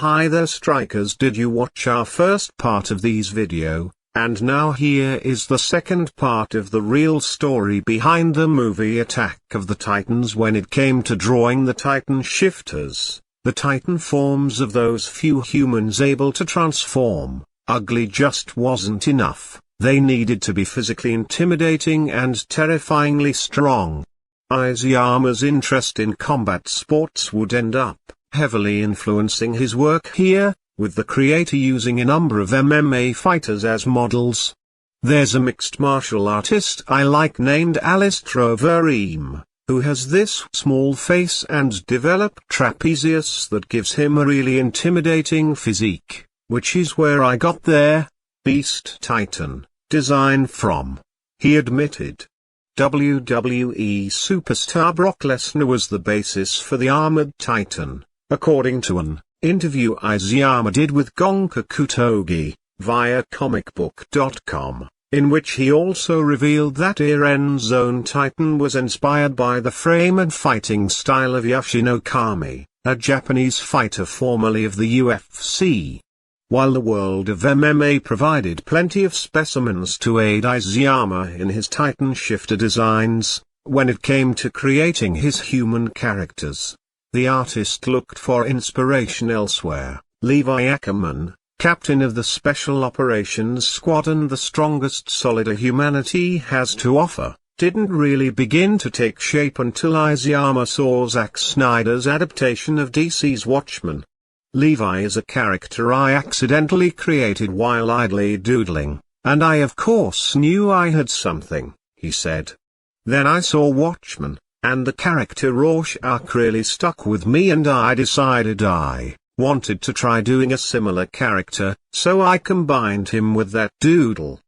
Hi there strikers, did you watch our first part of these video, and now here is the second part of the real story behind the movie Attack of the Titans. When it came to drawing the Titan shifters, the Titan forms of those few humans able to transform, ugly just wasn't enough, they needed to be physically intimidating and terrifyingly strong. Izuyama's interest in combat sports would end up heavily influencing his work here, with the creator using a number of MMA fighters as models. There's a mixed martial artist I like named Alistair Overeem, who has this small face and developed trapezius that gives him a really intimidating physique, which is where I got their Beast Titan design from. He admitted. WWE superstar Brock Lesnar was the basis for the Armored Titan, according to an interview Izuyama did with Gonka Kutogi, via comicbook.com, in which he also revealed that Iren's own Titan was inspired by the frame and fighting style of Yoshino Kami, a Japanese fighter formerly of the UFC. While the world of MMA provided plenty of specimens to aid Izuyama in his Titan shifter designs, when it came to creating his human characters, the artist looked for inspiration elsewhere. Levi Ackerman, captain of the Special Operations Squad and the strongest soldier humanity has to offer, didn't really begin to take shape until Izuyama saw Zack Snyder's adaptation of DC's Watchmen. Levi is a character I accidentally created while idly doodling, and I of course knew I had something, he said. Then I saw Watchmen, and the character Rorschach really stuck with me, and I decided I wanted to try doing a similar character, so I combined him with that doodle.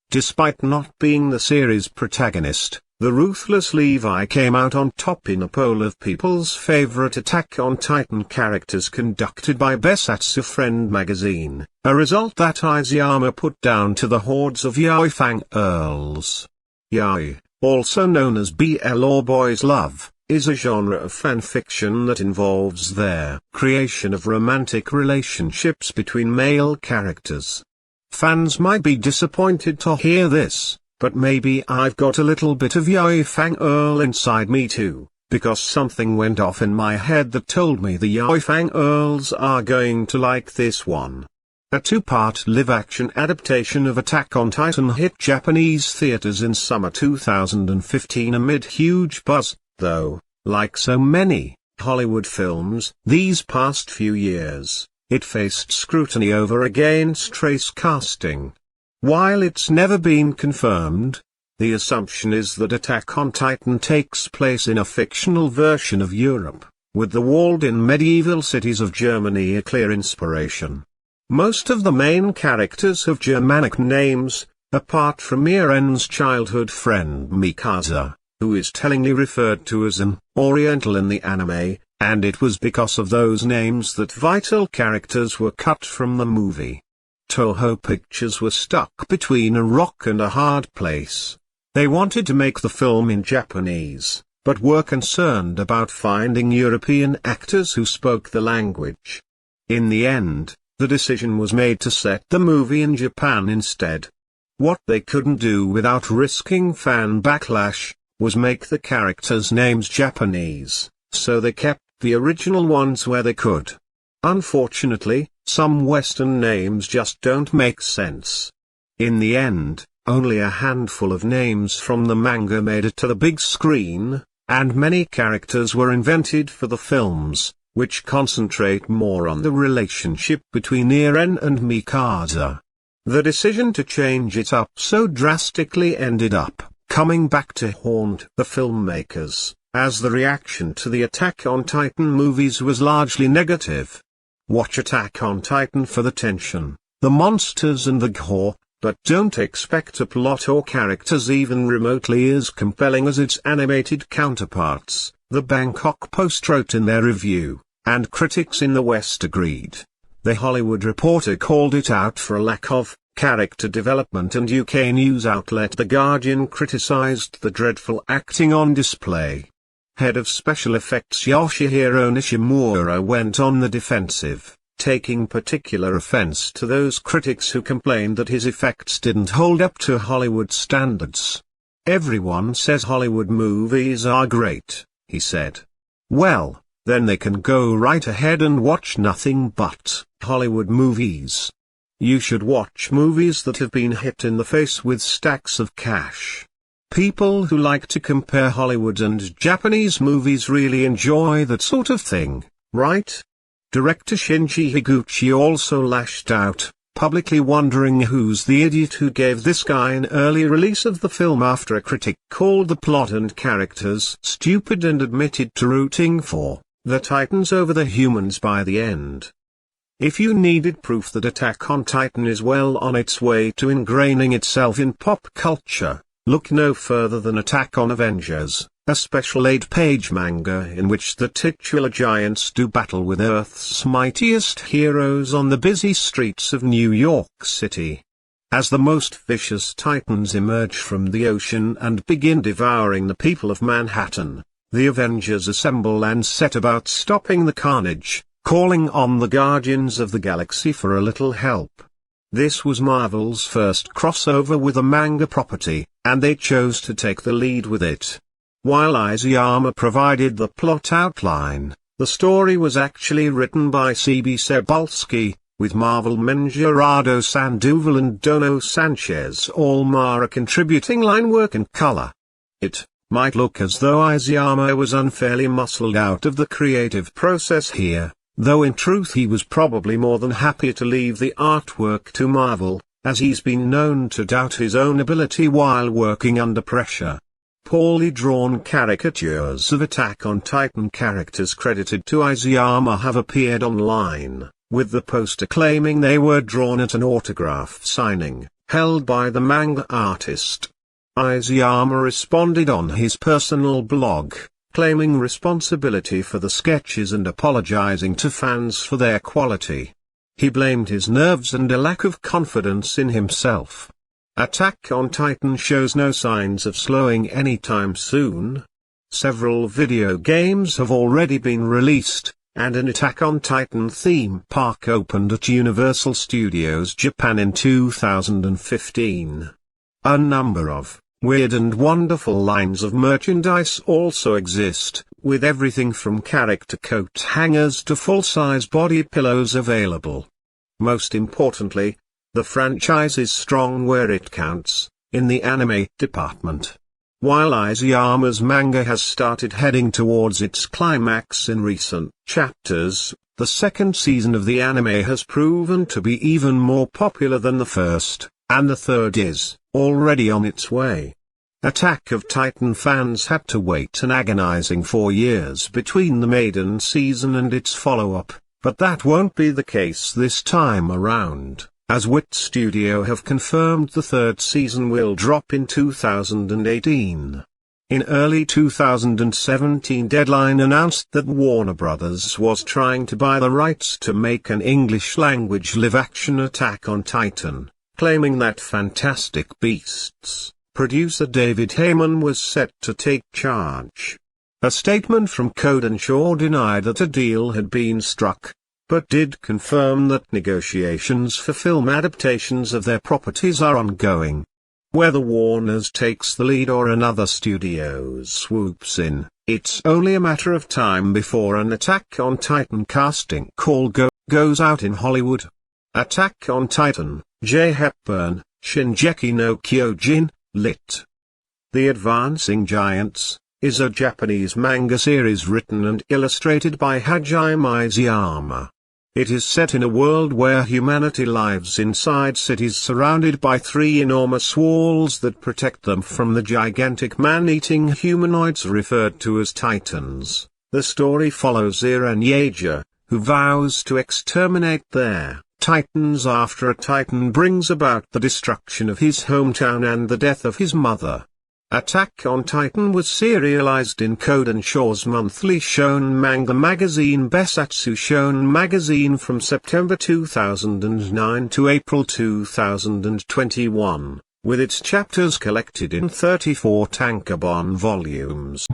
Despite not being the series' protagonist, the ruthless Levi came out on top in a poll of people's favorite Attack on Titan characters conducted by Besatsu Friend magazine, a result that Izuyama put down to the hordes of yaoi fang earls. Yaoi, also known as BL or boys love, is a genre of fanfiction that involves their creation of romantic relationships between male characters. Fans might be disappointed to hear this, but maybe I've got a little bit of yaoi fang earl inside me too, because something went off in my head that told me the yaoi fang earls are going to like this one. A two-part live-action adaptation of Attack on Titan hit Japanese theaters in summer 2015 amid huge buzz, though, like so many Hollywood films these past few years, it faced scrutiny over against race casting. While it's never been confirmed, the assumption is that Attack on Titan takes place in a fictional version of Europe, with the walled-in medieval cities of Germany a clear inspiration. Most of the main characters have Germanic names, apart from Iren's childhood friend Mikasa, who is tellingly referred to as an Oriental in the anime, and it was because of those names that vital characters were cut from the movie. Toho Pictures were stuck between a rock and a hard place. They wanted to make the film in Japanese, but were concerned about finding European actors who spoke the language. In the end, the decision was made to set the movie in Japan instead. What they couldn't do without risking fan backlash, was make the characters' names Japanese, so they kept the original ones where they could. Unfortunately, some Western names just don't make sense. In the end, only a handful of names from the manga made it to the big screen, and many characters were invented for the films, which concentrate more on the relationship between Iren and Mikasa. The decision to change it up so drastically ended up coming back to haunt the filmmakers, as the reaction to the Attack on Titan movies was largely negative. Watch Attack on Titan for the tension, the monsters and the gore, but don't expect a plot or characters even remotely as compelling as its animated counterparts, the Bangkok Post wrote in their review, and critics in the West agreed. The Hollywood Reporter called it out for a lack of character development, and UK news outlet The Guardian criticized the dreadful acting on display. Head of Special Effects Yoshihiro Nishimura went on the defensive, taking particular offense to those critics who complained that his effects didn't hold up to Hollywood standards. "Everyone says Hollywood movies are great," he said. "Well, then they can go right ahead and watch nothing but Hollywood movies. You should watch movies that have been hit in the face with stacks of cash." People who like to compare Hollywood and Japanese movies really enjoy that sort of thing, right? Director Shinji Higuchi also lashed out, publicly wondering who's the idiot who gave this guy an early release of the film after a critic called the plot and characters stupid and admitted to rooting for the Titans over the humans by the end. If you needed proof that Attack on Titan is well on its way to ingraining itself in pop culture, look no further than Attack on Avengers, a special 8-page manga in which the titular giants do battle with Earth's mightiest heroes on the busy streets of New York City. As the most vicious titans emerge from the ocean and begin devouring the people of Manhattan, the Avengers assemble and set about stopping the carnage, calling on the Guardians of the Galaxy for a little help. This was Marvel's first crossover with a manga property, and they chose to take the lead with it. While Izayama provided the plot outline, the story was actually written by C.B. Cebulski, with Marvel men Gerardo Sandoval and Dono Sanchez Almara contributing line work and color. It might look as though Izayama was unfairly muscled out of the creative process here, though in truth he was probably more than happy to leave the artwork to Marvel, as he's been known to doubt his own ability while working under pressure. Poorly drawn caricatures of Attack on Titan characters credited to Izayama have appeared online, with the poster claiming they were drawn at an autograph signing, held by the manga artist. Izayama responded on his personal blog, claiming responsibility for the sketches and apologizing to fans for their quality. He blamed his nerves and a lack of confidence in himself. Attack on Titan shows no signs of slowing anytime soon. Several video games have already been released, and an Attack on Titan theme park opened at Universal Studios Japan in 2015. A number of weird and wonderful lines of merchandise also exist, with everything from character coat hangers to full-size body pillows available. Most importantly, the franchise is strong where it counts, in the anime department. While Izayama's manga has started heading towards its climax in recent chapters, the second season of the anime has proven to be even more popular than the first, and the third is already on its way. Attack of Titan fans had to wait an agonizing 4 years between the maiden season and its follow-up, but that won't be the case this time around, as Wit Studio have confirmed the third season will drop in 2018. In early 2017, Deadline announced that Warner Bros. Was trying to buy the rights to make an English-language live-action Attack on Titan, claiming that Fantastic Beasts producer David Heyman was set to take charge. A statement from Kodansha denied that a deal had been struck, but did confirm that negotiations for film adaptations of their properties are ongoing. Whether Warner's takes the lead or another studio swoops in, it's only a matter of time before an Attack on Titan casting call goes out in Hollywood. Attack on Titan, J. Hepburn, Shingeki no Kyojin, lit. The Advancing Giants is a Japanese manga series written and illustrated by Hajime Izayama. It is set in a world where humanity lives inside cities surrounded by 3 enormous walls that protect them from the gigantic man-eating humanoids referred to as Titans. The story follows Eren Yeager, who vows to exterminate their Titans after a Titan brings about the destruction of his hometown and the death of his mother. Attack on Titan was serialized in Kodansha's monthly shonen manga magazine Besatsu Shonen Magazine from September 2009 to April 2021, with its chapters collected in 34 tankobon volumes.